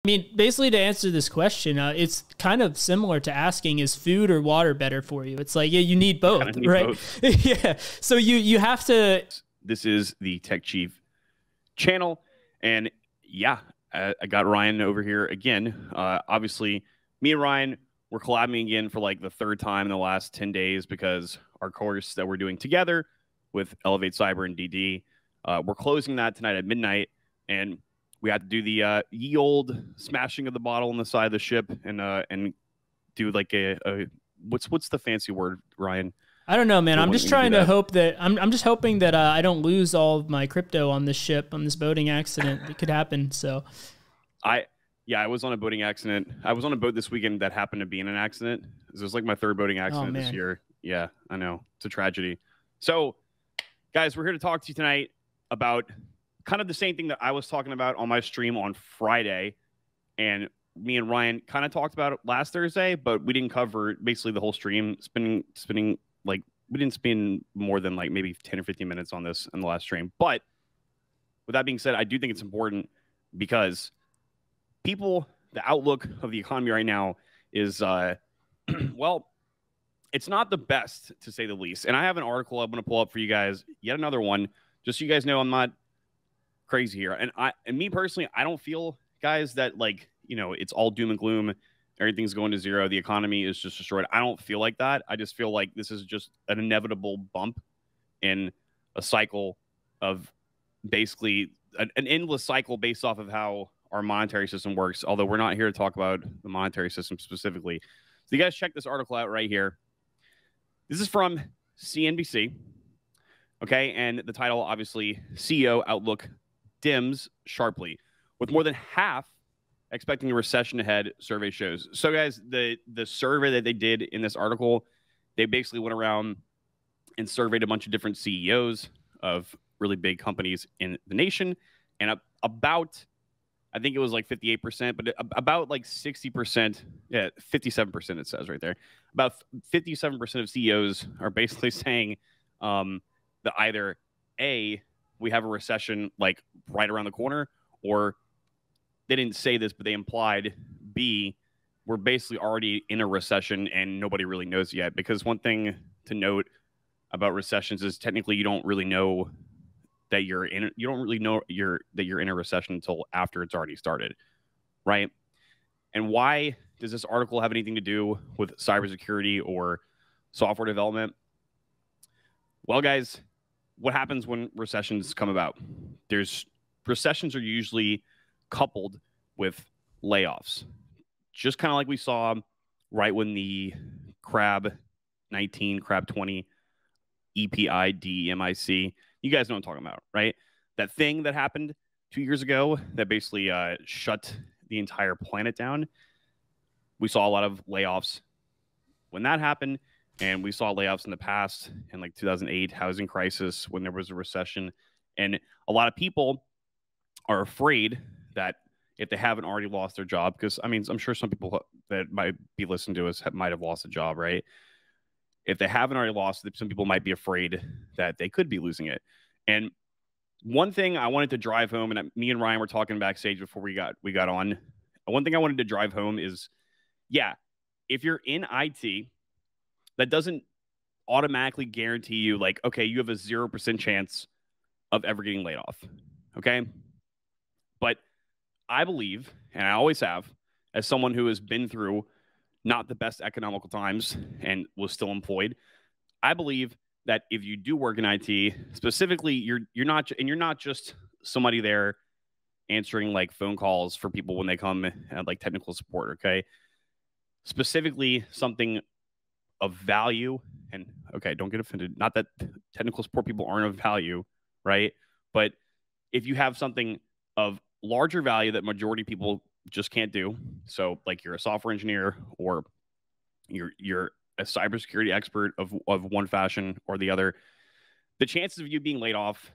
I mean, basically to answer this question, it's kind of similar to asking, is food or water better for you? It's like, yeah, you need both, right? Both. Yeah. So you have to. This is the Tech Chief channel. And yeah, I got Ryan over here again. Obviously, me and Ryan, we're collabing again for like the third time in the last 10 days because our course that we're doing together with Elevate Cyber and DD, we're closing that tonight at midnight. And we had to do the ye old smashing of the bottle on the side of the ship and do like a what's the fancy word, Ryan? I don't know, man. I'm just trying to hope that I'm just hoping that I don't lose all of my crypto on this ship, on this boating accident. It could happen. So I was on a boating accident. I was on a boat this weekend that happened to be in an accident. This was like my third boating accident this year. Yeah, I know. It's a tragedy. So guys, we're here to talk to you tonight about kind of the same thing that I was talking about on my stream on Friday, and me and Ryan kind of talked about it last Thursday, but we didn't cover basically the whole stream. Spending like we didn't spend more than like maybe 10 or 15 minutes on this in the last stream. But with that being said, I do think it's important because the outlook of the economy right now is well, it's not the best to say the least. And I have an article I'm going to pull up for you guys, yet another one, just so you guys know I'm not crazy here. And me personally, I don't feel, guys, that like, you know, it's all doom and gloom, everything's going to zero, the economy is just destroyed. I don't feel like that. I just feel like this is just an inevitable bump in a cycle of basically an endless cycle based off of how our monetary system works, although we're not here to talk about the monetary system specifically. So you guys check this article out right here. This is from CNBC, okay? And the title, obviously, CEO Outlook dims sharply, with more than half expecting a recession ahead, survey shows. So, guys, the survey that they did in this article, they basically went around and surveyed a bunch of different CEOs of really big companies in the nation, and about, I think it was like 58%, but about like 60%, yeah, 57% it says right there. About 57% of CEOs are basically saying that either A, we have a recession like right around the corner, or they didn't say this, but they implied B, we're basically already in a recession and nobody really knows yet. Because one thing to note about recessions is technically you don't really know that you're in a recession until after it's already started, right? And why does this article have anything to do with cybersecurity or software development? Well, guys, what happens when recessions come about? Recessions are usually coupled with layoffs, just kind of like we saw right when the Crab 19, Crab 20, EPIDEMIC. You guys know what I'm talking about, right? That thing that happened 2 years ago that basically shut the entire planet down. We saw a lot of layoffs when that happened, and we saw layoffs in the past in like 2008 housing crisis when there was a recession. And a lot of people are afraid that if they haven't already lost their job, because I mean, I'm sure some people that might be listening to us might have lost a job, right? If they haven't already lost it, some people might be afraid that they could be losing it. And one thing I wanted to drive home, and me and Ryan were talking backstage before we got on. One thing I wanted to drive home is, yeah, if you're in IT, that doesn't automatically guarantee you like, okay, you have a 0% chance of ever getting laid off. Okay. But I believe, and I always have, as someone who has been through not the best economical times and was still employed, I believe that if you do work in IT, specifically, you're not just somebody there answering like phone calls for people when they come and like technical support. Okay. Specifically something of value, and okay, don't get offended. Not that technical support people aren't of value, right? But if you have something of larger value that majority of people just can't do, so like you're a software engineer or you're a cybersecurity expert of one fashion or the other, the chances of you being laid off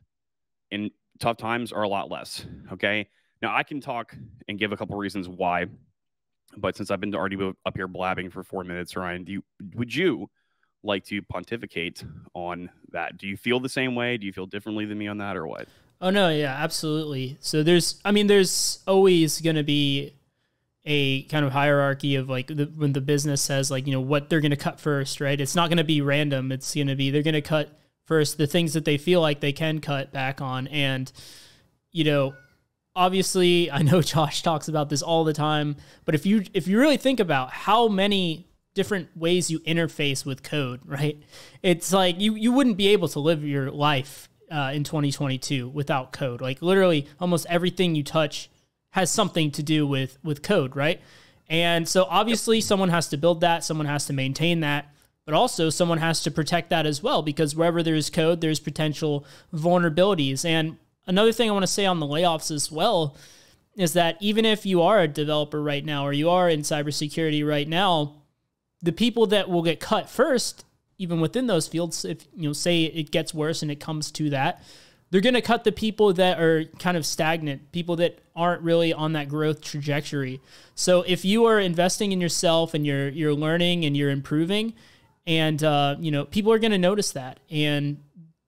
in tough times are a lot less. Okay. Now I can talk and give a couple reasons why, but since I've been already up here blabbing for 4 minutes, Ryan, would you like to pontificate on that? Do you feel the same way? Do you feel differently than me on that, or what? Oh no, yeah, absolutely. So there's always going to be a kind of hierarchy of like when the business says like, what they're going to cut first, right? It's not going to be random. It's going to be, they're going to cut first the things that they feel like they can cut back on. And, obviously I know Josh talks about this all the time, but if you really think about how many different ways you interface with code, right? It's like you wouldn't be able to live your life in 2022 without code. Like literally almost everything you touch has something to do with code, right? And so obviously someone has to build that, someone has to maintain that, but also someone has to protect that as well, because wherever there's code, there's potential vulnerabilities. And another thing I want to say on the layoffs as well is that even if you are a developer right now, or you are in cybersecurity right now, the people that will get cut first, even within those fields, if say it gets worse and it comes to that, they're going to cut the people that are kind of stagnant, people that aren't really on that growth trajectory. So if you are investing in yourself and you're learning and you're improving, and people are going to notice that, and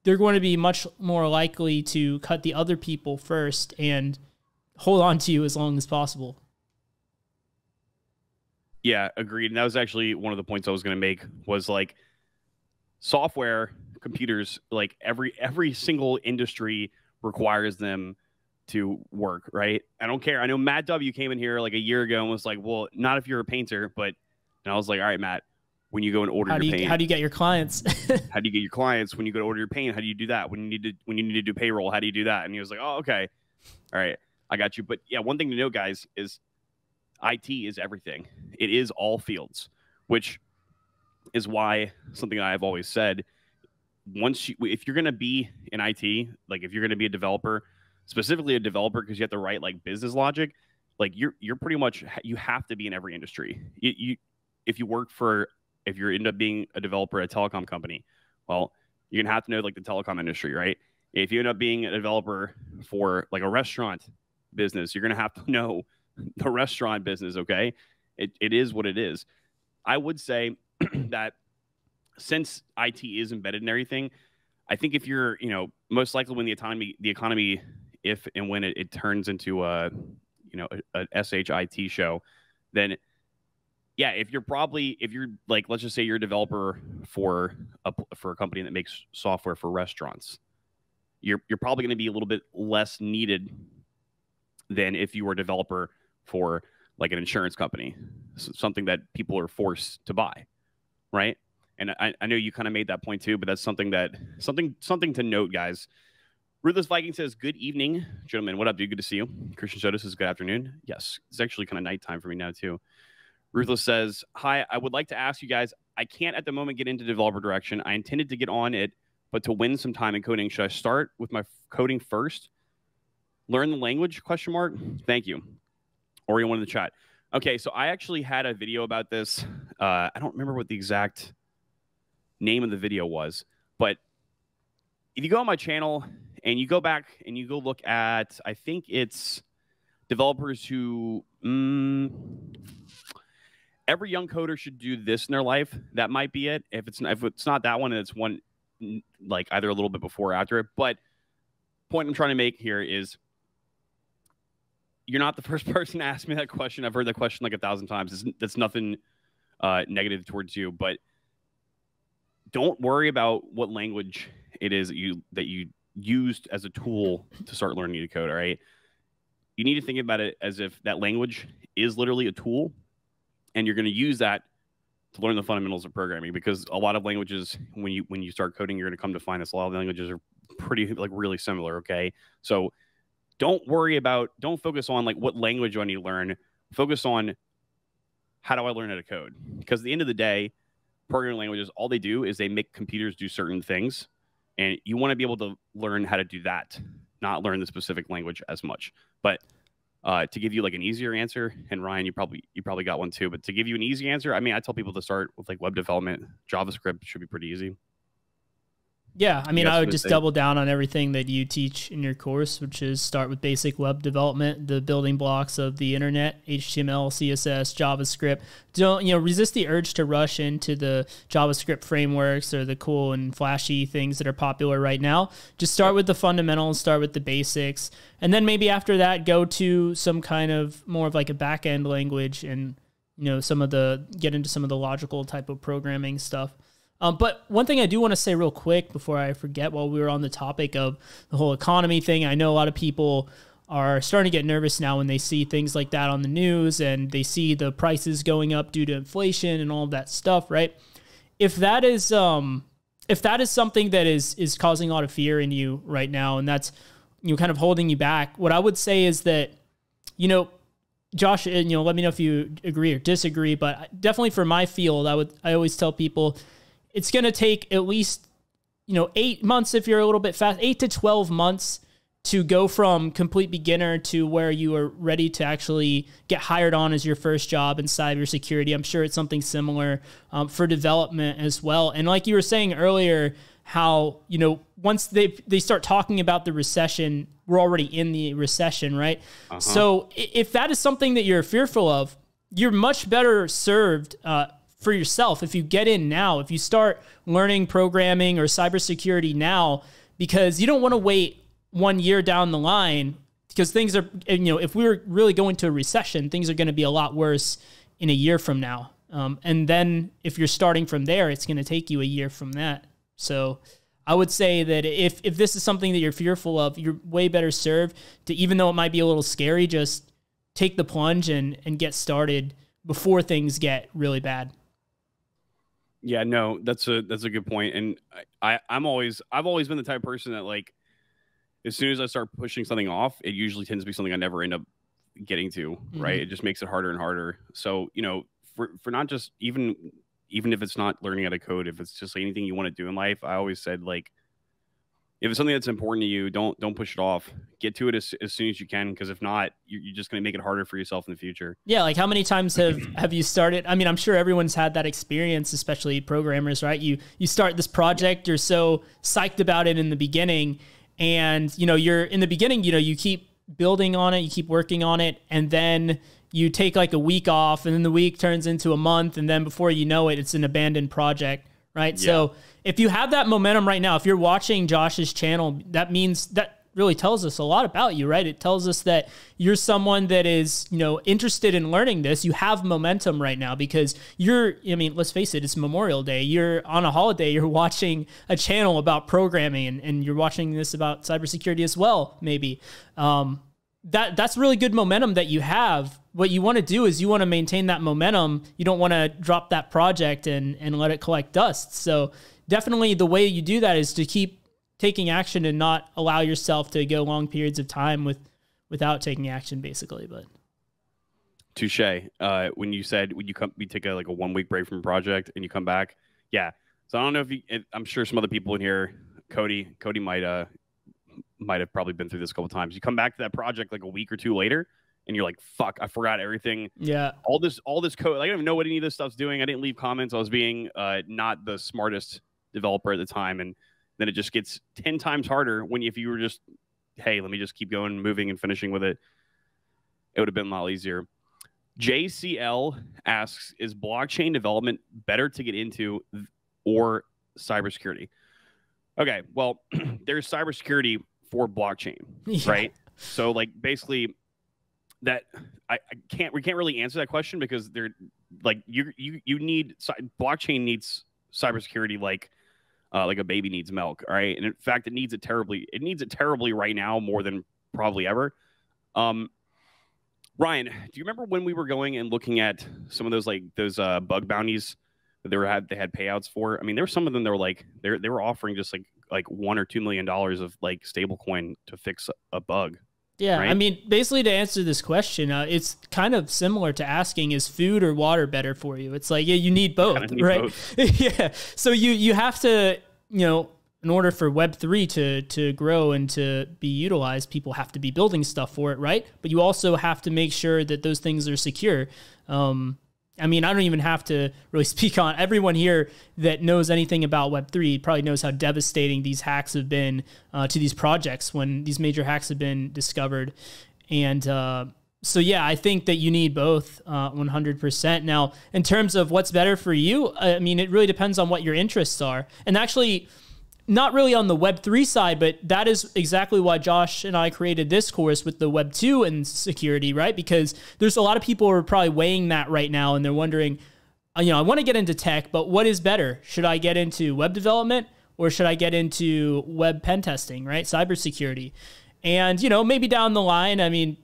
they're going to be much more likely to cut the other people first and hold on to you as long as possible. Yeah, agreed. And that was actually one of the points I was going to make, was like software, computers, like every single industry requires them to work, right? I don't care. I know Matt W came in here like a year ago and was like, well, not if you're a painter, but, and I was like, all right, Matt, when you go and order your paint, how do you get your clients? How do you get your clients? When you go to order your paint, how do you do that? When you need to do payroll, how do you do that? And he was like, oh, okay. All right, I got you. But yeah, one thing to know, guys, is IT is everything. It is all fields, which is why something I've always said, if you're going to be in IT, like if you're going to be a developer, specifically a developer, because you have to write like business logic, like you're pretty much, you have to be in every industry. If you end up being a developer at a telecom company, well, you're going to have to know like the telecom industry, right? If you end up being a developer for like a restaurant business, you're going to have to know the restaurant business, okay? It is what it is. I would say that since IT is embedded in everything, I think if you're, most likely when the economy, if and when it turns into a SHIT show, then yeah, if you're like, let's just say you're a developer for a company that makes software for restaurants, you're probably going to be a little bit less needed than if you were a developer for like an insurance company, something that people are forced to buy, right? And I know you kind of made that point too, but that's something to note, guys. Ruthless Viking says, good evening, gentlemen. What up, dude? Good to see you. Christian Soda says, good afternoon. Yes, it's actually kind of nighttime for me now too. Ruthless says, hi, I would like to ask you guys, I can't at the moment get into developer direction. I intended to get on it, but to win some time in coding, should I start with my coding first? Learn the language, ? Thank you. Or you wanted the chat. Okay, so I actually had a video about this. I don't remember what the exact name of the video was, but if you go on my channel and you go back and you go look at, I think it's developers who, every young coder should do this in their life. That might be it. If it's not that one, and it's one like either a little bit before or after it. But point I'm trying to make here is, you're not the first person to ask me that question. I've heard that question like 1,000 times. That's nothing negative towards you, but don't worry about what language it is that you used as a tool to start learning to code. All right, you need to think about it as if that language is literally a tool, and you're going to use that to learn the fundamentals of programming. Because a lot of languages, when you start coding, you're going to come to find this. A lot of languages are pretty like really similar. Okay, so don't focus on like what language do I need to learn. Focus on how do I learn how to code? Because at the end of the day, programming languages, all they do is they make computers do certain things. And you want to be able to learn how to do that, not learn the specific language as much. But to give you like an easier answer, and Ryan, you probably got one too, but to give you an easy answer, I mean, I tell people to start with like web development. JavaScript should be pretty easy. Yeah, I mean, I would just double down on everything that you teach in your course, which is start with basic web development, the building blocks of the internet, HTML, CSS, JavaScript. Don't, resist the urge to rush into the JavaScript frameworks or the cool and flashy things that are popular right now. Just start with the fundamentals, start with the basics, and then maybe after that, go to some kind of more of like a back-end language and, get into some of the logical type of programming stuff. But one thing I do want to say real quick before I forget, while we were on the topic of the whole economy thing, I know a lot of people are starting to get nervous now when they see things like that on the news and they see the prices going up due to inflation and all of that stuff, right? If that is something that is causing a lot of fear in you right now, and that's kind of holding you back, what I would say is that, Josh, let me know if you agree or disagree, but definitely for my field, I always tell people, it's going to take at least, 8 months if you're a little bit fast, 8 to 12 months to go from complete beginner to where you are ready to actually get hired on as your first job in cybersecurity. I'm sure it's something similar for development as well. And like you were saying earlier, how, once they start talking about the recession, we're already in the recession, right? Uh-huh. So if that is something that you're fearful of, you're much better served for yourself if you get in now, if you start learning programming or cybersecurity now, because you don't want to wait 1 year down the line, because things are, if we're really going to a recession, things are going to be a lot worse in a year from now. And then if you're starting from there, it's going to take you a year from that. So I would say that if this is something that you're fearful of, you're way better served to, even though it might be a little scary, just take the plunge and get started before things get really bad. Yeah, no, that's a good point. And I've always been the type of person that, like, as soon as I start pushing something off, it usually tends to be something I never end up getting to, right? It just makes it harder and harder. So, for not just even if it's not learning how to code, if it's just anything you want to do in life, I always said, like, if it's something that's important to you, don't push it off. Get to it as soon as you can, because if not, you're just going to make it harder for yourself in the future. Yeah, like how many times have you started? I mean, I'm sure everyone's had that experience, especially programmers, right? You start this project, you're so psyched about it in the beginning, and you're in the beginning, you keep building on it, you keep working on it, and then you take like a week off, and then the week turns into a month, and then before you know it, it's an abandoned project. Right. Yeah. So if you have that momentum right now, if you're watching Josh's channel, that means that really tells us a lot about you, right? It tells us that you're someone that is, interested in learning this. You have momentum right now because let's face it, it's Memorial Day. You're on a holiday. You're watching a channel about programming and you're watching this about cybersecurity as well, maybe. That's really good momentum that you have. What you want to do is you want to maintain that momentum. You don't want to drop that project and let it collect dust. So definitely the way you do that is to keep taking action and not allow yourself to go long periods of time without taking action, basically. But touche. When you said we take a 1 week break from a project and you come back, yeah. So I don't know I'm sure some other people in here, Cody might have probably been through this a couple times. You come back to that project like a week or two later, and you're like, "Fuck, I forgot everything." Yeah, all this code. I don't even know what any of this stuff's doing. I didn't leave comments. I was being not the smartest developer at the time, and then it just gets 10 times harder if you were just, hey, let me just keep going, moving, and finishing with it. It would have been a lot easier. JCL asks, "Is blockchain development better to get into or cybersecurity?" Okay, well, there's cybersecurity for blockchain, right? So, like, basically, that we can't really answer that question because they're like you need blockchain needs cybersecurity like a baby needs milk, all right? And in fact, it needs it terribly right now, more than probably ever. Ryan, do you remember when we were going and looking at some of those bug bounties that they had payouts for? I mean, there were some of them that were like they were offering just like $1 or $2 million of like stablecoin to fix a bug. Yeah, right? I mean, basically to answer this question, it's kind of similar to asking, is food or water better for you? It's like, yeah, you need both, right? Both. Yeah, so you have to, in order for Web3 to grow and to be utilized, people have to be building stuff for it, right? But you also have to make sure that those things are secure. I mean, I don't even have to really speak on everyone here that knows anything about Web3 probably knows how devastating these hacks have been to these projects when these major hacks have been discovered. And so, yeah, I think that you need both 100%. Now, in terms of what's better for you, I mean, it really depends on what your interests are. And actually, not really on the Web3 side, but that is exactly why Josh and I created this course with the Web2 and security, right? Because there's a lot of people who are probably weighing that right now, and they're wondering, I want to get into tech, but what is better? Should I get into web development or should I get into web pen testing, right? Cybersecurity. And, maybe down the line, I mean,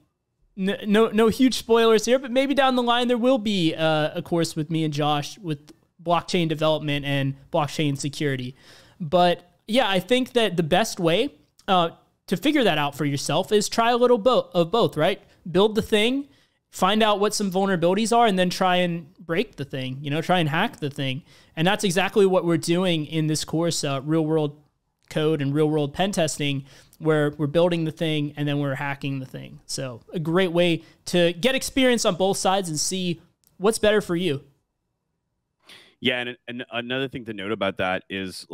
no huge spoilers here, but maybe down the line there will be a course with me and Josh with blockchain development and blockchain security. But yeah, I think that the best way to figure that out for yourself is try a little of both, right? Build the thing, find out what some vulnerabilities are, and then try and break the thing, try and hack the thing. And that's exactly what we're doing in this course, real world code and real world pen testing, where we're building the thing and then we're hacking the thing. So a great way to get experience on both sides and see what's better for you. Yeah, and another thing to note about that is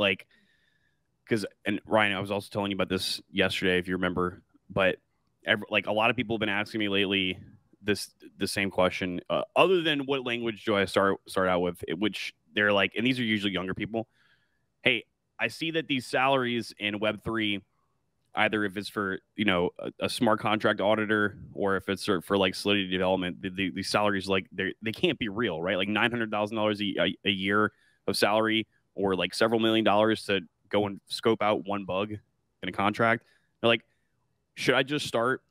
and Ryan, I was also telling you about this yesterday, if you remember, but a lot of people have been asking me lately the same question, other than what language do I start out with, which they're like, and these are usually younger people. Hey, I see that these salaries in Web3, either if it's for a smart contract auditor or if it's for like Solidity development, these salaries they can't be real, right? Like $900,000 a year of salary, or like several $1 million to go and scope out one bug in a contract. They're like, should I just start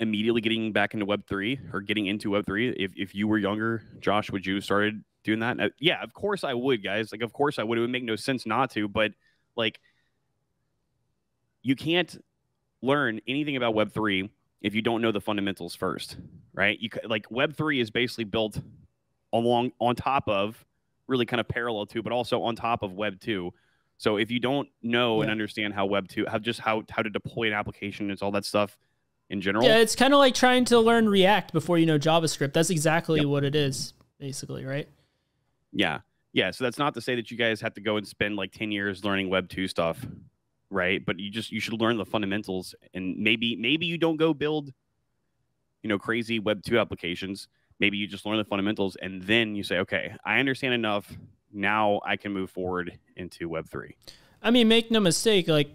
immediately getting back into Web3 or getting into Web3? If you were younger, Josh, would you have started doing that? Yeah, of course I would, guys. Like, of course I would. It would make no sense not to, but like, you can't learn anything about Web3 if you don't know the fundamentals first, right? Web3 is basically built on top of, really kind of parallel to, but also on top of Web 2. So if you don't know and understand how Web 2, how to deploy an application and all that stuff in general. Yeah, it's kind of like trying to learn React before you know JavaScript. That's exactly what it is, basically, right? Yeah. Yeah. So that's not to say that you guys have to go and spend like 10 years learning Web 2 stuff, right? But you should learn the fundamentals, and maybe you don't go build, crazy Web 2 applications. Maybe you just learn the fundamentals, and then you say, okay, I understand enough. Now I can move forward into Web 3. I mean, make no mistake, like,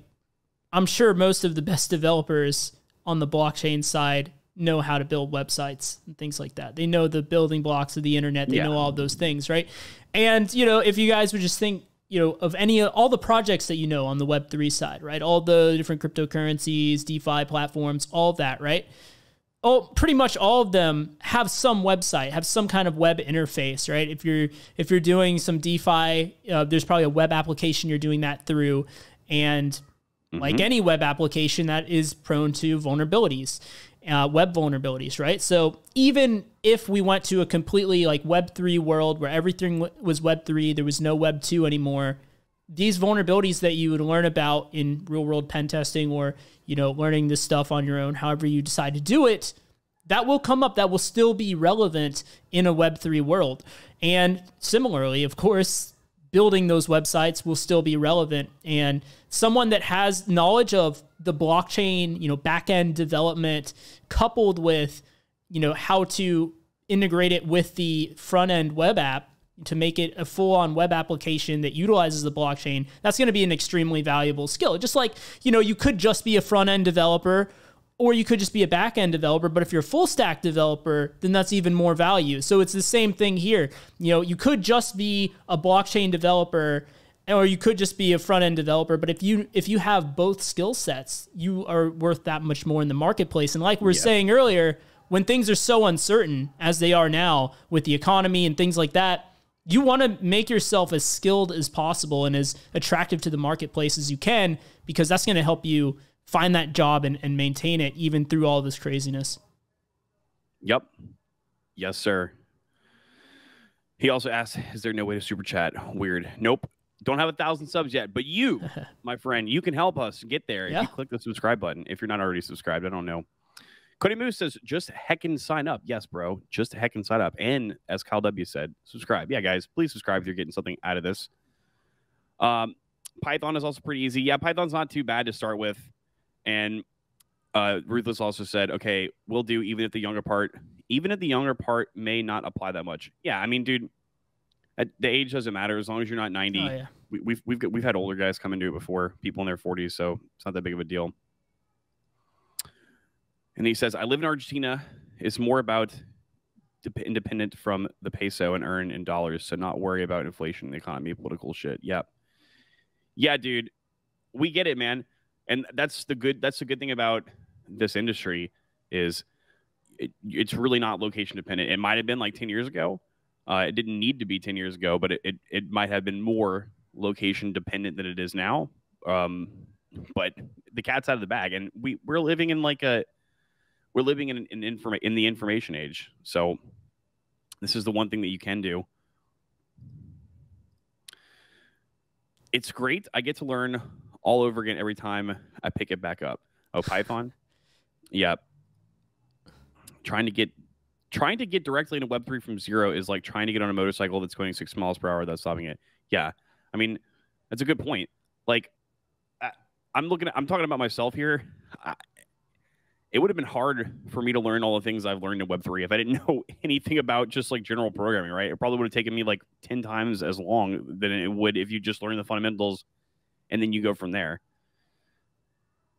I'm sure most of the best developers on the blockchain side know how to build websites and things like that. They know the building blocks of the internet. They know all of those things, right? And, if you guys would just think, of all the projects that on the Web3 side, right? All the different cryptocurrencies, DeFi platforms, all of that, right? Pretty much all of them have some website, have some kind of web interface, right? If you're doing some DeFi, there's probably a web application you're doing that through, and like any web application, that is prone to vulnerabilities, web vulnerabilities, right? So even if we went to a completely like Web3 world where everything was Web3, there was no Web 2 anymore, these vulnerabilities that you would learn about in real world pen testing, or learning this stuff on your own, however you decide to do it, that will come up. That will still be relevant in a Web3 world. And similarly, of course, building those websites will still be relevant. And someone that has knowledge of the blockchain, back-end development, coupled with, how to integrate it with the front-end web app to make it a full-on web application that utilizes the blockchain, that's going to be an extremely valuable skill. Just like, you could just be a front-end developer, or you could just be a back-end developer, but if you're a full-stack developer, then that's even more value. So it's the same thing here. You could just be a blockchain developer, or you could just be a front-end developer, but if you have both skill sets, you are worth that much more in the marketplace. And like we were saying earlier, when things are so uncertain as they are now with the economy and things like that, you want to make yourself as skilled as possible and as attractive to the marketplace as you can, because that's going to help you find that job and maintain it even through all this craziness. Yep. Yes, sir. He also asked, is there no way to super chat? Weird. Nope. Don't have 1,000 subs yet, but you, my friend, you can help us get there if you click the subscribe button. If you're not already subscribed, I don't know. Cody Moose says, just heckin' sign up. Yes, bro. Just heckin' sign up. And as Kyle W said, subscribe. Yeah, guys, please subscribe if you're getting something out of this. Python is also pretty easy. Yeah, Python's not too bad to start with. And Ruthless also said, okay, we'll do even if the younger part may not apply that much. Yeah, I mean, dude, the age doesn't matter as long as you're not 90. Oh, yeah. We've had older guys come and do it before, people in their 40s, so it's not that big of a deal. And he says, I live in Argentina. It's more about independent from the peso and earn in dollars, so not worry about inflation, the economy, political shit. Yep. Yeah, dude, we get it, man. And that's the good thing about this industry is it's really not location dependent. It might have been like 10 years ago. It didn't need to be 10 years ago, but it might have been more location dependent than it is now. But the cat's out of the bag, and we're living in like we're living in the information age. So this is the one thing that you can do. It's great. I get to learn all over again every time I pick it back up. Oh, Python? Yep. Trying to get directly into Web3 from zero is like trying to get on a motorcycle that's going 6 miles per hour without stopping it. Yeah. I mean, that's a good point. Like, I'm talking about myself here. It would have been hard for me to learn all the things I've learned in Web3 if I didn't know anything about just like general programming, right? It probably would have taken me like 10 times as long than it would if you just learn the fundamentals and then you go from there.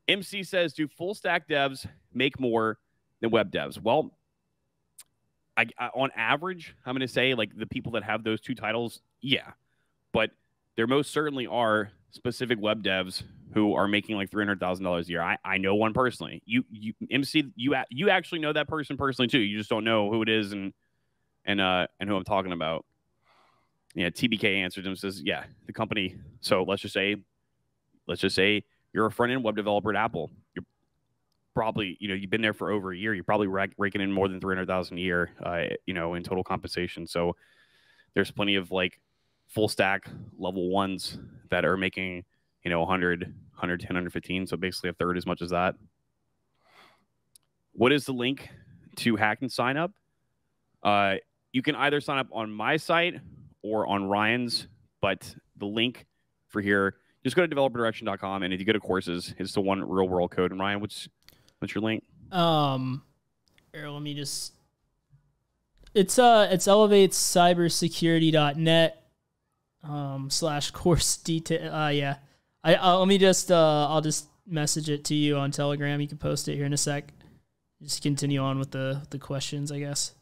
MC says, do full stack devs make more than web devs? Well, I on average, I'm going to say like the people that have those two titles, yeah. But there most certainly are specific web devs who are making like $300,000 a year. I know one personally. You MC, you actually know that person personally too. You just don't know who it is and who I'm talking about. Yeah, TBK answered him, says, yeah, the company. So let's just say you're a front end web developer at Apple. You're probably, you've been there for over a year. You're probably raking in more than $300,000 a year, in total compensation. So there's plenty of like full stack level ones that are making, 100, 110, 115. So basically a third as much as that. What is the link to hack and sign up? You can either sign up on my site or on Ryan's, but the link for here, just go to developerdirection.com, and if you go to courses, it's the one real world code. And Ryan, what's your link? Here, let me just. It's elevatescybersecurity.net /course detail. Yeah, let me just I'll just message it to you on Telegram. You can post it here in a sec. Just continue on with the questions, I guess.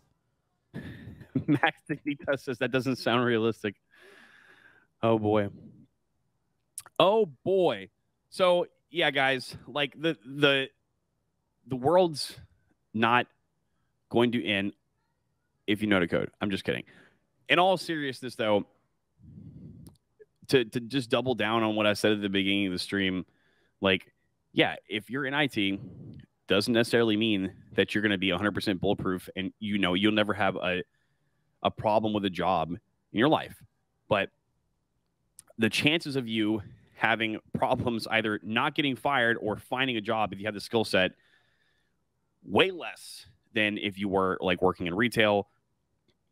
Max Dignita says that doesn't sound realistic. Oh boy. So yeah, guys, like the world's not going to end if you know to code. I'm just kidding. In all seriousness, though, to just double down on what I said at the beginning of the stream, like, yeah, if you're in IT, doesn't necessarily mean that you're going to be 100% bulletproof and you'll never have a problem with a job in your life. But the chances of you having problems either not getting fired or finding a job if you have the skill set, way less than if you were like working in retail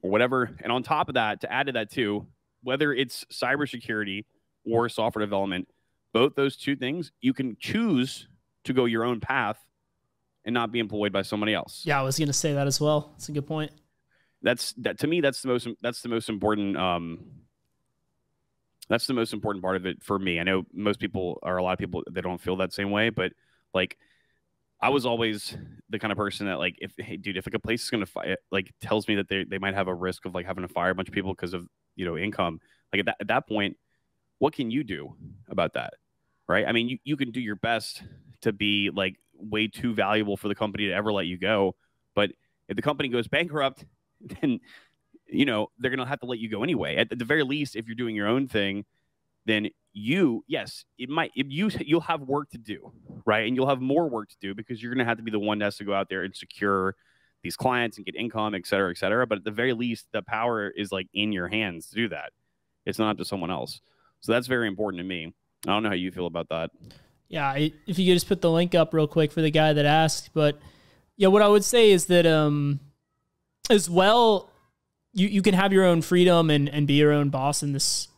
or whatever. And on top of that, to add to that too, whether it's cybersecurity or software development, both those two things, you can choose to go your own path and not be employed by somebody else. Yeah, I was going to say that as well. That's a good point. To me, that's the most important. That's the most important part of it for me. I know most people, or a lot of people, they don't feel that same way, but like, I was always the kind of person that like, if like a place is going to tells me that they might have a risk of like having to fire a bunch of people because of, income. Like at that point, what can you do about that? Right. I mean, you can do your best to be like way too valuable for the company to ever let you go. But if the company goes bankrupt, then, they're going to have to let you go anyway. At the very least, if you're doing your own thing, then you'll have work to do, right? And you'll have more work to do because you're going to have to be the one that has to go out there and secure these clients and get income, et cetera, et cetera. But at the very least, the power is like in your hands to do that. It's not up to someone else. So that's very important to me. I don't know how you feel about that. Yeah, if you could just put the link up real quick for the guy that asked, but Yeah, what I would say is that as well, you can have your own freedom and be your own boss in this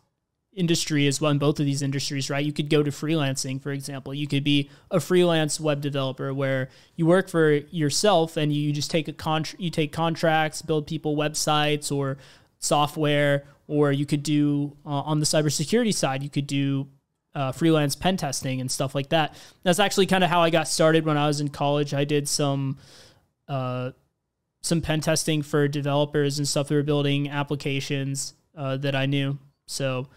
industry as well, in both of these industries, right? You could go to freelancing, for example. You could be a freelance web developer where you work for yourself and you just take you take contracts, build people websites or software, or you could do on the cybersecurity side, you could do freelance pen testing and stuff like that. That's actually kind of how I got started when I was in college. I did some pen testing for developers and stuff that were building applications that I knew. So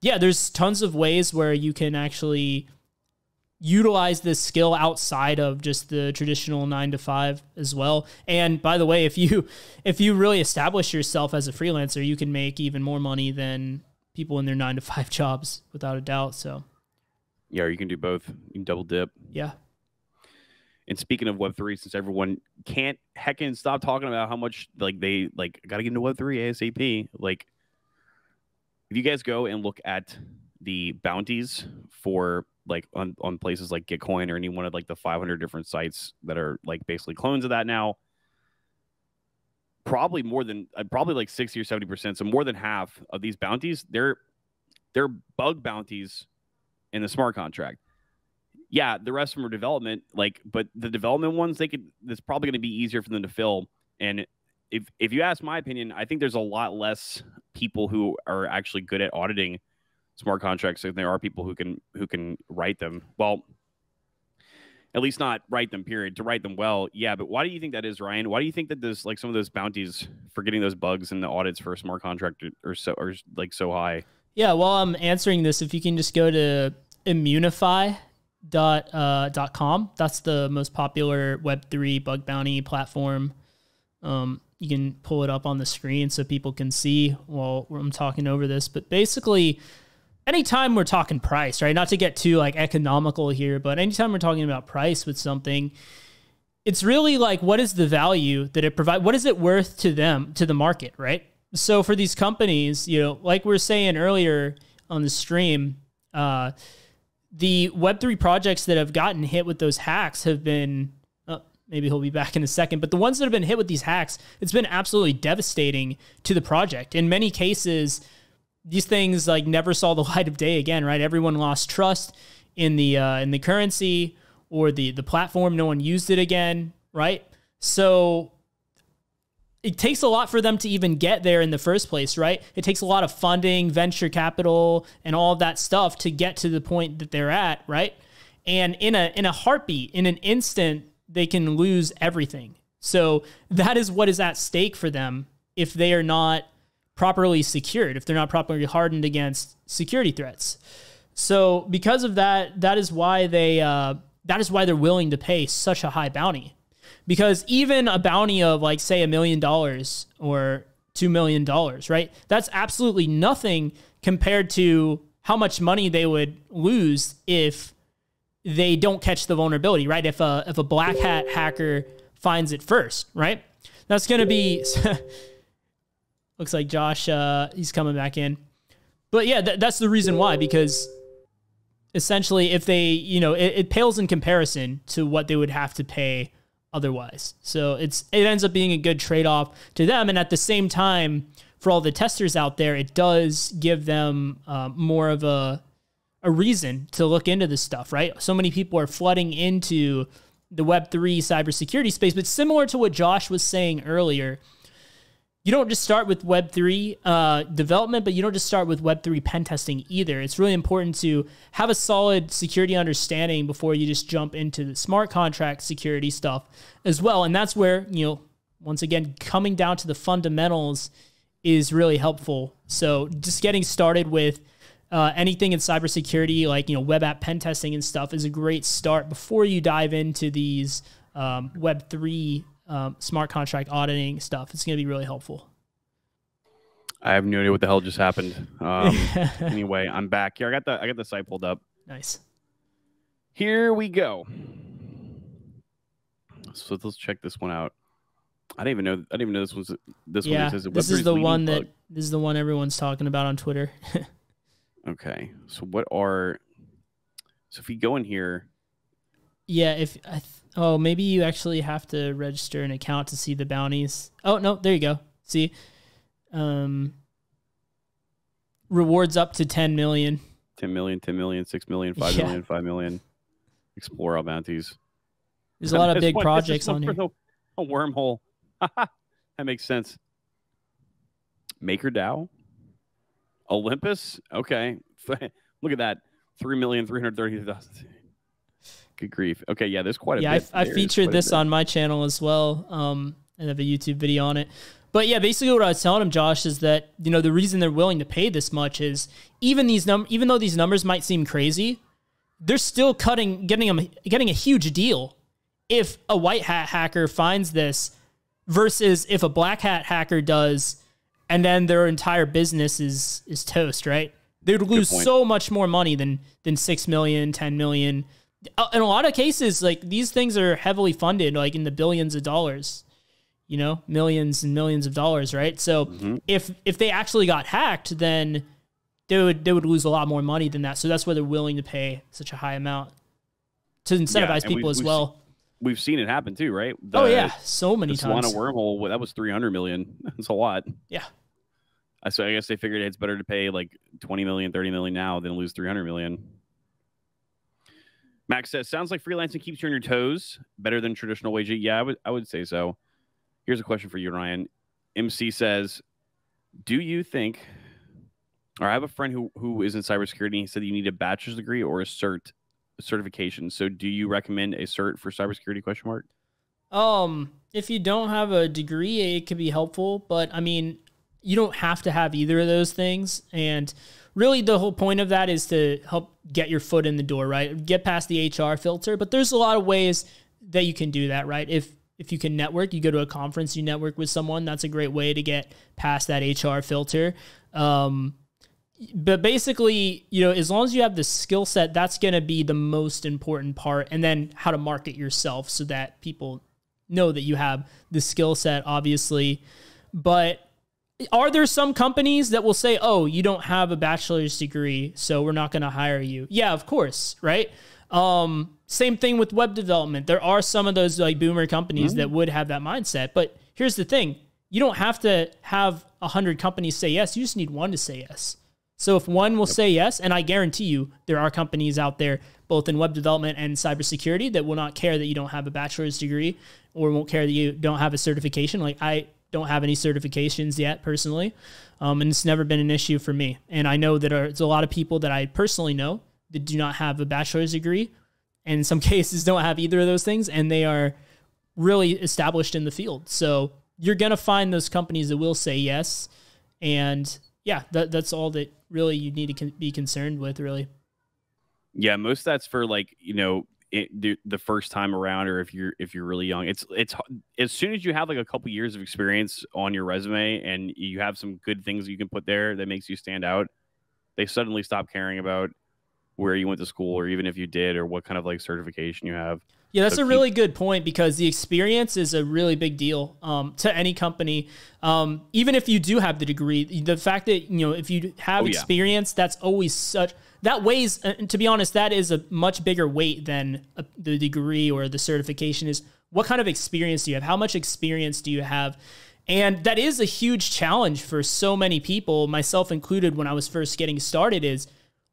yeah, there's tons of ways where you can actually utilize this skill outside of just the traditional 9 to 5 as well. And by the way, if you really establish yourself as a freelancer, you can make even more money than people in their 9 to 5 jobs, without a doubt. So yeah, you can do both. You can double dip. Yeah. And speaking of Web3, since everyone can't heckin' stop talking about how much they got to get into Web3 ASAP, if you guys go and look at the bounties for on places like Gitcoin or any one of the 500 different sites that are basically clones of that now, probably more than 60 or 70%, so more than half of these bounties, they're bug bounties in the smart contract. Yeah, the rest of them are development, but the development ones, it's probably going to be easier for them to fill. And if you ask my opinion, I think there's a lot less people who are actually good at auditing smart contracts than there are people who can write them. Well, at least not write them, period. To write them well, yeah. But why do you think that is, Ryan? Why do you think that there's some of those bounties for getting those bugs in the audits for a smart contract are so high? Yeah, while I'm answering this, if you can just go to immunify.com, that's the most popular Web3 bug bounty platform. You can pull it up on the screen so people can see while I'm talking over this. But basically, anytime we're talking price, right? Not to get too economical here, but anytime we're talking about price with something, it's really what is the value that it provides? What is it worth to them, to the market, right? So for these companies, like we were saying earlier on the stream, the Web3 projects that have gotten hit with those hacks have been, maybe he'll be back in a second, but the ones that have been hit with these hacks, it's been absolutely devastating to the project. In many cases, these things never saw the light of day again, right? Everyone lost trust in the currency or the platform. No one used it again, right? So it takes a lot for them to even get there in the first place, right? It takes a lot of funding, venture capital, and all of that stuff to get to the point that they're at, right? And in a heartbeat, in an instant, they can lose everything. So that is what is at stake for them if they are not properly secured, if they're not properly hardened against security threats. So because of that, that is why they're willing to pay such a high bounty. Because even a bounty of say $1 million or $2 million, right? That's absolutely nothing compared to how much money they would lose if they don't catch the vulnerability, right? If a black hat hacker finds it first, right? That's going to be, looks like Josh, he's coming back in. But yeah, that's the reason why, because essentially if they, it pales in comparison to what they would have to pay otherwise. So it ends up being a good trade-off to them. And at the same time, for all the testers out there, it does give them more of a reason to look into this stuff, right? So many people are flooding into the Web3 cybersecurity space, but similar to what Josh was saying earlier, you don't just start with Web3 development, but you don't just start with Web3 pen testing either. It's really important to have a solid security understanding before you just jump into the smart contract security stuff as well. And that's where, once again, coming down to the fundamentals is really helpful. So just getting started with anything in cybersecurity, web app pen testing and stuff is a great start before you dive into these Web3 smart contract auditing stuff. It's going to be really helpful. I have no idea what the hell just happened. Anyway, I'm back here. I got the site pulled up. Nice. Here we go. So let's check this one out. I didn't even know this was this one. Yeah, this is the one that this is the one everyone's talking about on Twitter. Okay, so if you go in here, yeah, Oh, maybe you actually have to register an account to see the bounties. Oh, no, there you go. See? Rewards up to 10 million. 10 million, 10 million, 6 million, 5 million, 5 million. Explore all bounties. There's a lot of big projects on here. A wormhole. That makes sense. MakerDAO? Olympus? Okay. Look at that. 3,330,000. Good grief. Okay, yeah, there's quite a bit. Yeah, I featured this on my channel as well. And I have a YouTube video on it. But yeah, basically what I was telling him, Josh, is that, you know, the reason they're willing to pay this much is even though these numbers might seem crazy, they're still getting a huge deal if a white hat hacker finds this versus if a black hat hacker does, and then their entire business is toast, right? They would lose so much more money than 6 million, 10 million. In a lot of cases, like, these things are heavily funded, like in the billions of dollars, you know, millions and millions of dollars, right? So if they actually got hacked, then they would lose a lot more money than that. So that's why they're willing to pay such a high amount to incentivize people as well. We've seen it happen too, right? So many times. Solana wormhole, that was 300 million. That's a lot. Yeah. So I guess they figured it's better to pay like 20 million, 30 million now than lose 300 million. Max says, sounds like freelancing keeps you on your toes. Better than traditional wage. Yeah, I would say so. Here's a question for you, Ryan. MC says, do you think, or I have a friend who is in cybersecurity. He said you need a bachelor's degree or a certification. So do you recommend a cert for cybersecurity ? If you don't have a degree, it could be helpful, but I mean, you don't have to have either of those things. And really the whole point of that is to help get your foot in the door, right? Get past the HR filter, but there's a lot of ways that you can do that, right? If you can network, you go to a conference, you network with someone, that's a great way to get past that HR filter. But basically, you know, as long as you have the skill set, that's going to be the most important part. And then how to market yourself so that people know that you have the skill set, obviously. But are there some companies that will say, oh, you don't have a bachelor's degree, so we're not going to hire you? Yeah, of course, right? Same thing with web development. There are some of those like boomer companies that would have that mindset. But here's the thing. You don't have to have 100 companies say yes. You just need one to say yes. So if one will say yes, and I guarantee you there are companies out there, both in web development and cybersecurity, that will not care that you don't have a bachelor's degree or won't care that you don't have a certification. Like, I don't have any certifications yet personally. And it's never been an issue for me. And I know that there's a lot of people that I personally know that do not have a bachelor's degree, and in some cases don't have either of those things, and they are really established in the field. So you're going to find those companies that will say yes. And yeah, that's all that really you need to be concerned with, really. Yeah, most of that's for, like, you know, the first time around, or if you're really young. It's as soon as you have like a couple years of experience on your resume and you have some good things you can put there that makes you stand out, they suddenly stop caring about where you went to school, or even if you did, or what kind of like certification you have. Yeah, that's a really good point, because the experience is a really big deal to any company. Even if you do have the degree, the fact that, you know, if you have experience, that's always that weighs, to be honest, that is a much bigger weight than the degree or the certification. Is what kind of experience do you have? How much experience do you have? And that is a huge challenge for so many people, myself included, when I was first getting started, is,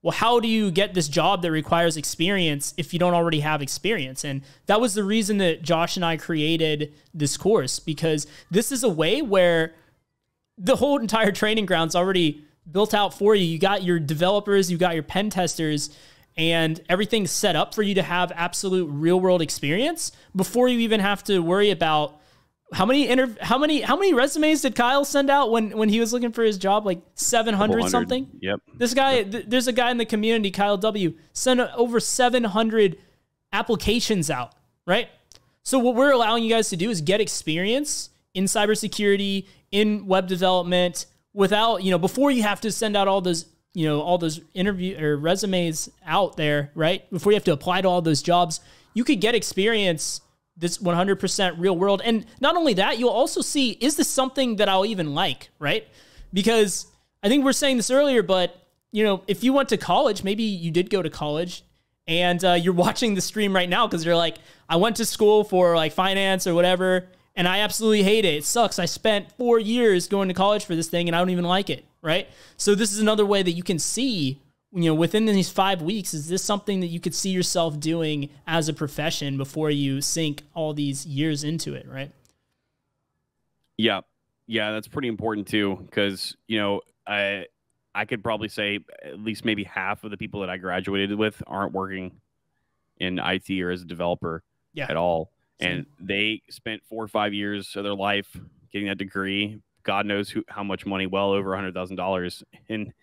well, how do you get this job that requires experience if you don't already have experience? And that was the reason that Josh and I created this course, because this is a way where the whole entire training ground's already built out for you. You got your developers, you got your pen testers, and everything's set up for you to have absolute real world experience before you even have to worry about how many resumes did Kyle send out when he was looking for his job? Like 700 something. Yep. This guy, there's a guy in the community, Kyle W, sent over 700 applications out, right? So what we're allowing you guys to do is get experience in cybersecurity, in web development, without, you know, before you have to send out all those, you know, all those interview or resumes out there, right? Before you have to apply to all those jobs, you could get experience this 100% real world. And not only that, you'll also see, is this something that I'll even like, right? Because I think we're saying this earlier, but, you know, if you went to college, maybe you did go to college and you're watching the stream right now because you're like, I went to school for like finance or whatever, and I absolutely hate it. It sucks. I spent 4 years going to college for this thing, and I don't even like it, right? So this is another way that you can see, within these 5 weeks, is this something that you could see yourself doing as a profession before you sink all these years into it, right? Yeah. Yeah, that's pretty important too, because, I could probably say at least maybe half of the people that I graduated with aren't working in IT or as a developer at all. And they spent 4 or 5 years of their life getting that degree. God knows how much money, well over $100,000. And,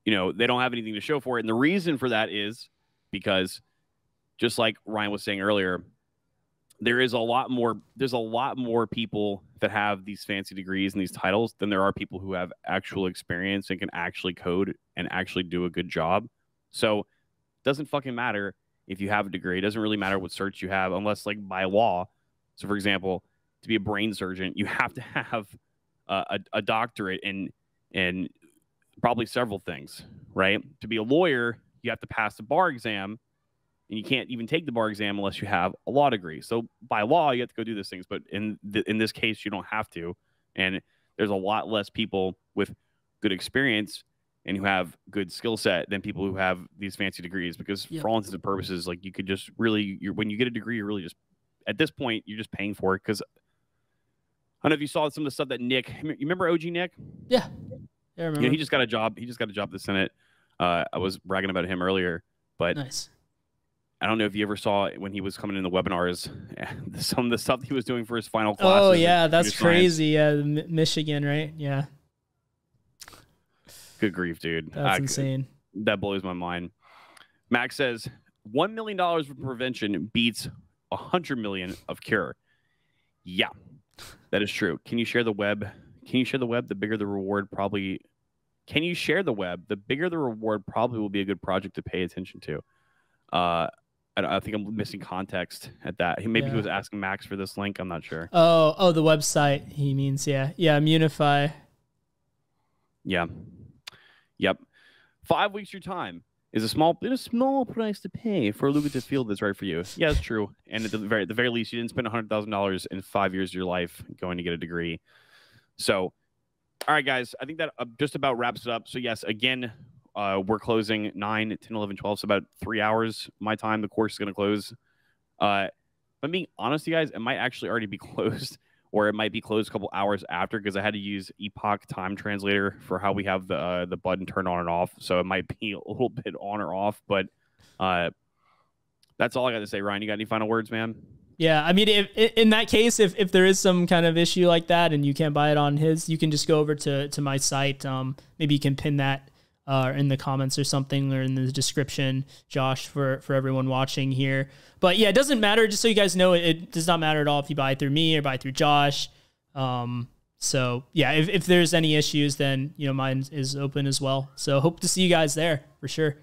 they don't have anything to show for it. And the reason for that is because, just like Ryan was saying earlier, there's a lot more people that have these fancy degrees and these titles than there are people who have actual experience and can actually code and actually do a good job. So it doesn't fucking matter if you have a degree. It doesn't really matter what certs you have, unless, like, by law. So, for example, to be a brain surgeon, you have to have a doctorate in probably several things, right? To be a lawyer, you have to pass the bar exam, and you can't even take the bar exam unless you have a law degree. So by law, you have to go do these things. But in this case, you don't have to. And there's a lot less people with good experience and who have good skill set than people who have these fancy degrees. Because for all intents and purposes, like, you could just really, when you get a degree, you're really just, at this point, you're just paying for it. Because I don't know if you saw some of the stuff that Nick, you remember OG Nick? Yeah. I remember. He just got a job. He just got a job at the Senate. I was bragging about him earlier, but nice. I don't know if you ever saw when he was coming in the webinars, some of the stuff he was doing for his final classes. Oh, yeah, that's crazy. Yeah, Michigan, right? Yeah. Good grief, dude. That's insane. That blows my mind. Max says, $1 million for prevention beats $100 million of cure. Yeah, that is true. Can you share the web? The bigger the reward probably... Can you share the web? The bigger the reward probably will be a good project to pay attention to. I think I'm missing context at that. He was asking Max for this link. I'm not sure. Oh, the website. He means, yeah, Munify. Yeah, yep. 5 weeks of your time is a small price to pay for a lucrative field that's right for you. Yeah, it's true. And at the very least, you didn't spend $100,000 in 5 years of your life going to get a degree. So, all right, guys, I think that just about wraps it up. So yes, again. We're closing 9, 10, 11, 12, so about 3 hours my time. The course is going to close. If I'm being honest with you guys, it might actually already be closed, or it might be closed a couple hours after, because I had to use Epoch Time Translator for how we have the button turned on and off. So it might be a little bit on or off, but that's all I got to say. Ryan, you got any final words, man? Yeah, I mean, in that case, if there is some kind of issue like that and you can't buy it on his, you can just go over to my site. Maybe you can pin that in the comments or something, or in the description, Josh, for everyone watching here. But yeah, it doesn't matter. Just so you guys know, it does not matter at all if you buy it through me or buy it through Josh. So yeah, if there's any issues, then mine is open as well. So hope to see you guys there for sure.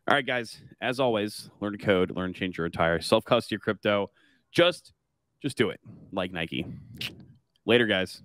All right, guys. As always, learn to code, learn to change your attire, self-custody your crypto. Just do it, like Nike. Later, guys.